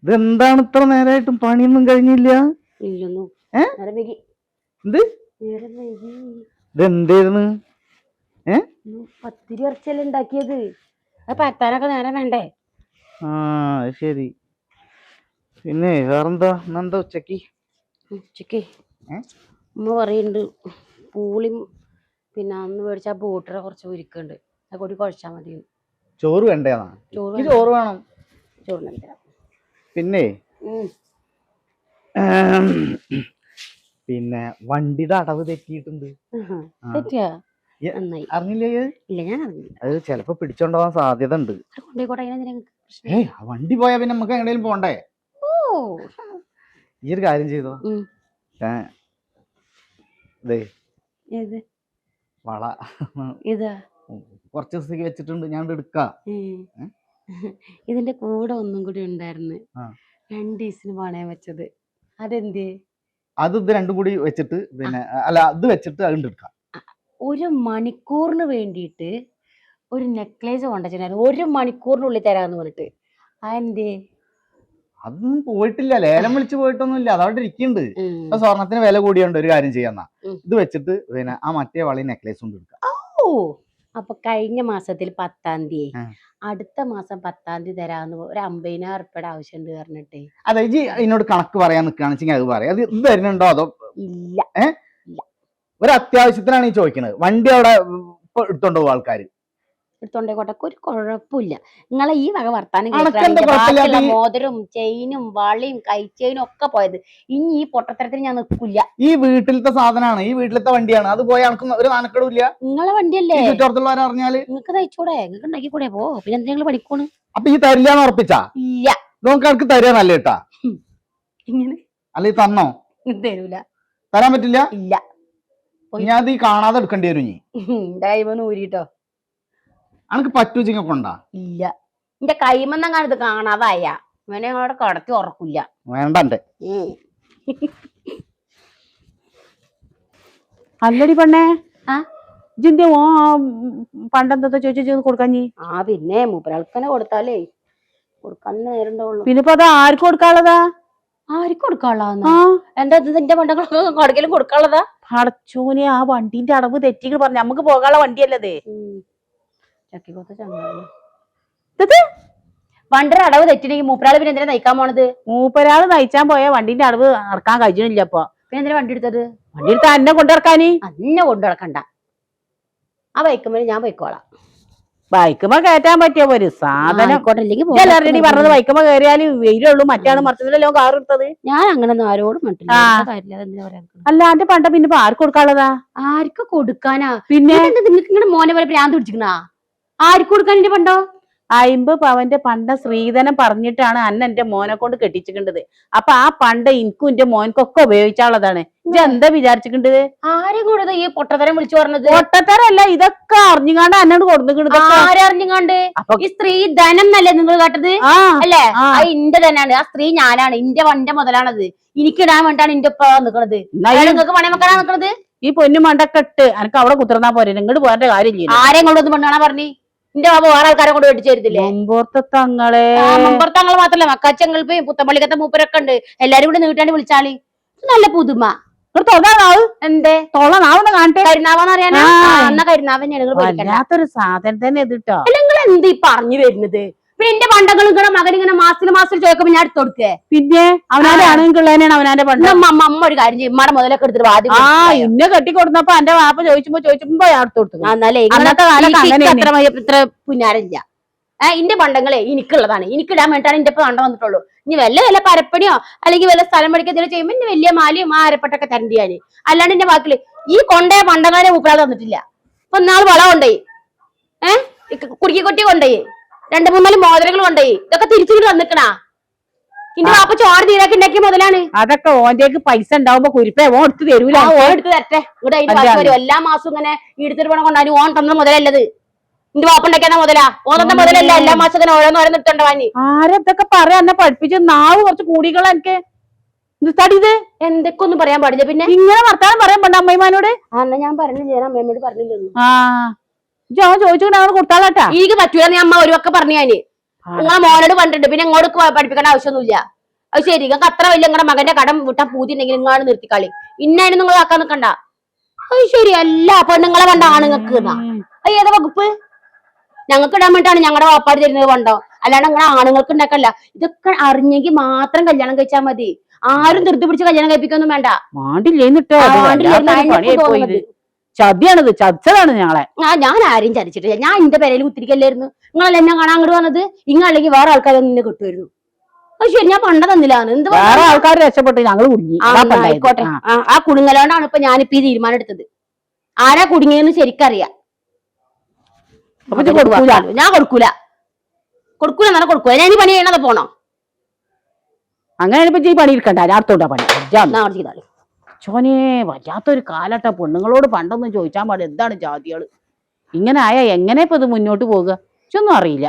ഇതെന്താണ് ഇത്ര നേരമായിട്ടും പണിയൊന്നും കഴിഞ്ഞില്ല? എന്ത് ഇതെന്തായിരുന്നു? പത്തിരി ഇറച്ചല്ലേ ഉണ്ടാക്കിയത്, അത് പരത്താനൊക്കെ നേരം വേണ്ടേ? ആ ശരി. പിന്നെ വേറെന്താ എന്താ ഉച്ചക്ക്? ഉച്ചക്ക് ഉമ്മ പറയുന്നുണ്ട് പൂളിയും പിന്നെ അന്ന് മേടിച്ച ബോട്ടറ കുറച്ച് ഉരുക്കുണ്ട്, അത് കൂടി കുഴച്ചാൽ മതി. ചോറ് വേണ്ടേന്നാ? ചോറ് വേണം. ചോറിനല്ല പിന്നെ പിന്നെ വണ്ടിയുടെ അടവ് തെറ്റിയിട്ടുണ്ട്. അറിഞ്ഞില്ലേ? ഇല്ല, ഞാൻ അറിഞ്ഞില്ല. അത് ചിലപ്പോ പിടിച്ചോണ്ടാവാൻ സാധ്യത ഉണ്ട്. വണ്ടി പോയാ പിന്നെ നമുക്ക് എങ്ങനെയും പോണ്ടേ? ഈ ഒരു കാര്യം ചെയ്തോ, വള കുറച്ച് ദിവസത്തേക്ക് വെച്ചിട്ടുണ്ട്, ഞാൻ എടുക്കാം. ഇതിന്റെ കൂടെ ഒന്നും കൂടി ഉണ്ടായിരുന്നു, 2 ദിവസത്തിന് പണയം വെച്ചത്. അതെന്തേ? അത് ഇത് രണ്ടും കൂടി വെച്ചിട്ട് പിന്നെ അല്ല അത് വെച്ചിട്ട് അത് എടുക്കാം. 1 മണിക്കൂറിന് വേണ്ടിയിട്ട് ഒരു നെക്ലേസ് കൊണ്ടുവച്ചിട്ടുണ്ടായിരുന്നു, 1 മണിക്കൂറിനുള്ളിൽ തരാന്ന് പറഞ്ഞിട്ട്. അതെന്തേ? അതൊന്നും പോയിട്ടില്ല, ലേലം വിളിച്ച് പോയിട്ടൊന്നുമില്ല, അതവിടെ ഇരിക്കുന്നുണ്ട്. ഇപ്പൊ സ്വർണത്തിന് വില കൂടിയുണ്ട്. ഒരു കാര്യം ചെയ്യാന്നാ, ഇത് വെച്ചിട്ട് പിന്നെ ആ മറ്റേ വളി നെക്ലേസ് കൊണ്ട് എടുക്കാം. അപ്പൊ കഴിഞ്ഞ മാസത്തിൽ 10-ാം തീയതി, അടുത്ത മാസം 10-ാം തീയതി തരാന്ന് ഒരു 50,000 ഉറുപ്പിയുടെ ആവശ്യമുണ്ട് പറഞ്ഞിട്ടേ. അതെ, ഇജ്ജ് എന്നോട് കണക്ക് പറയാൻ നിൽക്കുകയാണെന്ന് അത് പറയാം. അത് ഇത് വരുന്നുണ്ടോ അതോ? ഇല്ല, ഒരു അത്യാവശ്യത്തിനാണ് ഈ ചോദിക്കുന്നത്. വണ്ടി അവിടെ എടുത്തോണ്ട് പോകും ആൾക്കാർ, എടുത്തോണ്ടേക്കോട്ടെ, ഒരു കുഴപ്പമില്ല. നിങ്ങളെ ഈ വക വർത്താനം മോതിരം ചെയിനും വളയും കൈച്ചെയിനും ഒക്കെ പോയത്. ഇനി ഈ പൊട്ടത്തരത്തിന് ഞാൻ നിൽക്കില്ല. ഈ വീട്ടിലത്തെ സാധനമാണ്, ഈ വീട്ടിലത്തെ വണ്ടിയാണ്, അത് പോയ ആൾക്ക് ഒരു നാണക്കേടുമില്ല. നിങ്ങളെ വണ്ടിയല്ലേ, അറിഞ്ഞാല് നിങ്ങൾക്ക് തയ്ച്ചൂടെ, നിങ്ങൾക്ക് ഉണ്ടാക്കിക്കൂടെ? പോ, പിന്നെ എന്തെങ്കിലും പഠിക്കണു. അപ്പൊ ഈ തരില്ലാന്ന് ഉറപ്പിച്ചാ? ഇല്ല, നമുക്ക് ആൾക്ക് തരാ നല്ല കേട്ടാ. ഇങ്ങനെ അല്ല ഈ തന്നോ? തരൂല, തരാൻ പറ്റില്ല. ഇല്ല, ഞാൻ അത് ഈ കാണാതെ എടുക്കേണ്ടി വരും. എന്റെ കൈമന്ന് ഊരിട്ടോ. അനക്ക് പറ്റൂച്ചിങ്ങ കൊണ്ടാ? ഇല്ല, എന്റെ കൈമന്നം കാണത് കാണാതായ അവനെ ഞങ്ങളോട് കടത്തി ഉറക്കില്ല. വേണ്ടേ? അല്ലടി പെണ്ണേ, ജിന്റെ ഓ പണ്ടെന്താ ചോദിച്ചു കൊടുക്കാഞ്ഞി? പിന്നെ മൂപ്പരാൾക്കന്നെ കൊടുത്താലേ കൊടുക്കാൻ നേരണ്ടാവുള്ളൂ. പിന്നെ ഇപ്പൊ അത് ആർക്ക് കൊടുക്കാനുള്ളതാ? ആർക്ക് കൊടുക്കാനുള്ളതാ? എന്റെ പണ്ടങ്ങളൊക്കെ കടക്കലും കൊടുക്കാനുള്ളതാ? പടച്ചോനെ, ആ വണ്ടിന്റെ അടവ് തെറ്റികൾ പറഞ്ഞു, നമുക്ക് പോകാനുള്ള വണ്ടിയല്ലത്. ചക്കിക്കൊത്ത ചങ്ങാതി വണ്ടിയുടെ അടവ് തെറ്റിനെങ്കിൽ മൂപ്പരാള് പിന്നെ എന്തിനാ നയിക്കാൻ പോണത്? മൂപ്പരാള് നയിച്ചാൻ പോയ വണ്ടിന്റെ അടവ് നടക്കാൻ കഴിയണില്ല. അപ്പൊ പിന്നെ എന്തിനാ വണ്ടി എടുത്തത്? വണ്ടി എടുത്താ എന്നെ കൊണ്ടിറക്കാന്? അന്നെ കൊണ്ടു നടക്കണ്ട, ആ ബൈക്കുമ്പോൾ ഞാൻ പോയിക്കോളാം. ബൈക്കുമ്പോ കയറ്റാൻ പറ്റിയ ഒരു സാധനം പറഞ്ഞത്, ബൈക്കുമ്പോ കയറിയാല് വെയിലുള്ളൂ, മറ്റാണ് മറിച്ചതിലല്ലോ കാർ എടുത്തത്. ഞാൻ അങ്ങനെ ആരോടും അല്ല എന്റെ പണ്ട പിന്നെ ആർക്ക് കൊടുക്കാനുള്ളതാ? ആർക്ക് കൊടുക്കാനാ? പിന്നെ നിങ്ങൾക്ക് ഇങ്ങനെ മോനെ പോലെ ഭ്രാന്ത് പിടിച്ചിക്കണാ? ആർക്ക് കൊടുക്കാൻ എന്റെ പണ്ടോ? 50 പവന്റെ പണ്ട ശ്രീധനം പറഞ്ഞിട്ടാണ് അന്ന എന്റെ മോനെ കൊണ്ട് കെട്ടിച്ചിട്ടുണ്ടത്. അപ്പൊ ആ പണ്ട എനിക്കും എന്റെ മോനക്കൊക്കെ ഉപയോഗിച്ചാനുള്ളതാണ്. ഇത് എന്താ വിചാരിച്ചിട്ടുണ്ട്? ആരെ കൂടുതൽ ഈ പൊട്ടത്തരം വിളിച്ചു പറഞ്ഞത്? പൊട്ടത്തരല്ല, ഇതൊക്കെ അറിഞ്ഞുകാണ്ട് എന്നോട് കൊടുത്തിട്ടുണ്ട്. ആരറിഞ്ഞുകാണ്ട്? ഈ സ്ത്രീ ധനം എന്നല്ലേ നിങ്ങൾ കേട്ടത്? അല്ലേ? ആ ഇന്റെ തന്നെയാണ്, ആ സ്ത്രീ ഞാനാണ്, ഇന്റെ വണ്ട മുതലാണത്. എനിക്കിടാൻ വേണ്ടിയാണ് ഇന്റെ ഒപ്പം നിക്കണത്. നിങ്ങൾക്ക് പണയം വെക്കാനാ നിക്കണത്? ഈ പൊന്നു മണ്ടക്കെട്ട് എനിക്ക് അവിടെ കുത്തിർന്നാ പോരെ, ഇങ്ങോട്ട് പോരേണ്ട കാര്യമില്ല. ആരെയും കൊണ്ടൊന്നും പെണ്ണാണാ പറഞ്ഞി? എന്റെ ബാബ വേറെ ആൾക്കാരെ കൊണ്ട് മേടിച്ചേരുന്നില്ലേ? മുമ്പുറത്തങ്ങളെ മുമ്പുറത്തങ്ങൾ മാത്രല്ല, മക്കാച്ചങ്ങൾപ്പയും പുത്തമ്പള്ളിക്കത്തെ മൂപ്പരൊക്കെ ഉണ്ട്. എല്ലാരും കൂടി നീട്ടാണ്ട് വിളിച്ചാളി. നല്ല പുതുമ. എന്തേ തൊളനാവുന്ന കാണട്ടെ? കരുനാവെന്ന് അറിയാനാ? എന്നാ കരുനാവെന്നൊരു സാധനം തന്നെ ഇതിട്ടോ. നിങ്ങൾ എന്ത് പറഞ്ഞു വരുന്നത്? പിന്നെ എന്റെ പണ്ടങ്ങൾ ഇങ്ങനെ മകൻ ഇങ്ങനെ മാസത്തിൽ ചോദിക്കുമ്പോ ഞാൻ എടുത്തു കൊടുക്കേ? പിന്നെ അവനാന്റെ ആണെങ്കിലാണ് അവനാന്റെ പണ്ട്. അമ്മ ഒരു കാര്യം ചെയ്യും, ഉമ്മയുടെ മുതലൊക്കെ എടുത്തിട്ട് ആദ്യം ഇന്നെ കെട്ടിക്കൊടുത്തപ്പോ എന്റെ വാപ്പ ചോദിച്ചപ്പോ ഞാൻ എടുത്തു കൊടുത്തു. എന്നാലേ ഇത്ര പുന്നാരില്ല. ഇന്റെ പണ്ടങ്ങളെ എനിക്കുള്ളതാണ്, എനിക്കിടാൻ വേണ്ടിട്ടാണ് എന്റെ ഇപ്പൊ കണ്ട വന്നിട്ടുള്ളൂ. ഇനി വല്ല പരപ്പണിയോ അല്ലെങ്കിൽ വല്ല സ്ഥലം പഠിക്കാൻ ചെയ്യുമ്പോ ഇനി വലിയ മാലിയും ആരപ്പെട്ടൊക്കെ തരണ്ടിയാന്. അല്ലാണ്ട് എന്റെ വാക്കില് ഈ കൊണ്ടേ പണ്ടങ്ങളെ മൂപ്പരാൾ തന്നിട്ടില്ല. ഇപ്പൊ നാൾ വള കൊണ്ടേ, കുടുക്കി കൊട്ടി കൊണ്ടേ, 2-3 മോതിരങ്ങൾ കൊണ്ടേ, ഇതൊക്കെ തിരിച്ചു തന്നിക്കണാ. ഇന്റെ വാപ്പ ചോറ് തീരാക്കി ഉണ്ടാക്കിയ മുതലാണ്. അതൊക്കെ ഓന്റേക്ക് പൈസ ഉണ്ടാവുമ്പോ കുരിപ്പേ ഓൻ എടുത്ത് തരൂല. ഓൻ എടുത്ത് തരട്ടെ, ഇവിടെ അതിന് വരും. എല്ലാ മാസവും ഇങ്ങനെ എടുത്തിട്ട് പണം കൊണ്ടാണ് ഓൻ തന്ന മുതലല്ലത്. എന്റെ വാപ്പ ഉണ്ടാക്കിയ മുതലാ, ഓൻ തന്ന മുതലല്ല. എല്ലാ മാസം ഇങ്ങനെ ഓരോന്നോരോന്ന് ഇട്ടുണ്ടോ വാങ്ങി. ആരെന്തൊക്കെ പറയാ എന്നെ പഠിപ്പിച്ച് നാവ് കുറച്ച് കൂടികള എനിക്ക് തടിയത് എന്തൊക്കെ ഒന്നും പറയാൻ പാടില്ല. പിന്നെ ഇങ്ങനെ വർത്താനം പറയാൻ പണ്ട അമ്മമാനോട്? എന്നാ ഞാൻ പറഞ്ഞില്ല, ഞാൻ അമ്മയോട് പറഞ്ഞില്ലൊന്നും. ചോദിച്ചു കൊടുത്താളാട്ടാ. എനിക്ക് പറ്റൂല, ഞാൻ അമ്മ ഒരു ഒക്കെ പറഞ്ഞു. ഞാന് നിങ്ങളെ മോനോട് പണ്ടുണ്ട്, പിന്നെ ഇങ്ങോട്ട് പഠിപ്പിക്കേണ്ട ആവശ്യമൊന്നുമില്ല. അത് ശരി, നിങ്ങൾക്ക് അത്ര വലിയ നിങ്ങളുടെ മകന്റെ കടം വിട്ടാൻ പൂതി ഉണ്ടെങ്കിൽ ഇങ്ങാണ് നിർത്തിക്കളി. ഇന്നാണ് നിങ്ങൾ ആക്കാൻ നിൽക്കണ്ട. അത് ശരി, അല്ല പെണ്ണുങ്ങളെ പണ്ട ആണുങ്ങൾക്ക് അത് ഏതാ വകുപ്പ്? ഞങ്ങൾക്ക് ഇടാൻ വേണ്ടിയിട്ടാണ് ഞങ്ങളുടെ വാപ്പാട് തരുന്നത് പണ്ടോ, അല്ലാണ്ട് നിങ്ങളെ ആണുങ്ങൾക്ക് ഉണ്ടാക്കല്ല. ഇതൊക്കെ അറിഞ്ഞെങ്കിൽ മാത്രം കല്യാണം കഴിച്ചാൽ മതി. ആരും ധൃതി പിടിച്ച് കല്യാണം കഴിപ്പിക്കൊന്നും വേണ്ട. ചതിയാണിത്, ചതിച്ചതാണ് ഞങ്ങളെ. ഞാൻ ആരെയും ചതിച്ചിട്ടില്ല. ഞാൻ എന്റെ പെരയിൽ കുത്തിരിക്കല്ലായിരുന്നു. നിങ്ങളെല്ലാം എന്നെ കാണാൻ അങ്ങോട്ട് വന്നത്. ഇങ്ങല്ലെങ്കിൽ വേറെ ആൾക്കാരൊന്നും നിന്നെ കിട്ടുമായിരുന്നു. അത് ശരി, ഞാൻ പണ്ട തന്നില്ലാന്ന്. എന്ത് വേറെ ആൾക്കാർ രക്ഷപ്പെട്ട് ഞങ്ങൾ കുടുങ്ങി. ആയിക്കോട്ടെ, ആ കുടുങ്ങലോണ്ടാണ് ഇപ്പൊ ഞാനിപ്പോ ഈ തീരുമാനം എടുത്തത്. ആരാ കുടുങ്ങിയെന്ന് ശരിക്കറിയാം. ഞാൻ കൊടുക്കൂല എന്നാ കൊടുക്കൂല. ഞാൻ ഈ പണി ചെയ്യണത് പോണോ? അങ്ങനെ ഈ പണി എടുക്കണ്ട, ഞാർത്തോണ്ടാ പണി. ചോനെ വല്ലാത്തൊരു കാലട്ട. പെണ്ണുങ്ങളോട് പണ്ടൊന്നും ചോദിച്ചാൽ പാടില്ല എന്താണ് ജാതികള്. ഇങ്ങനെ ആയാ എങ്ങനെ ഇപ്പൊ ഇത് മുന്നോട്ട് പോകുക? ഇതൊന്നും അറിയില്ല.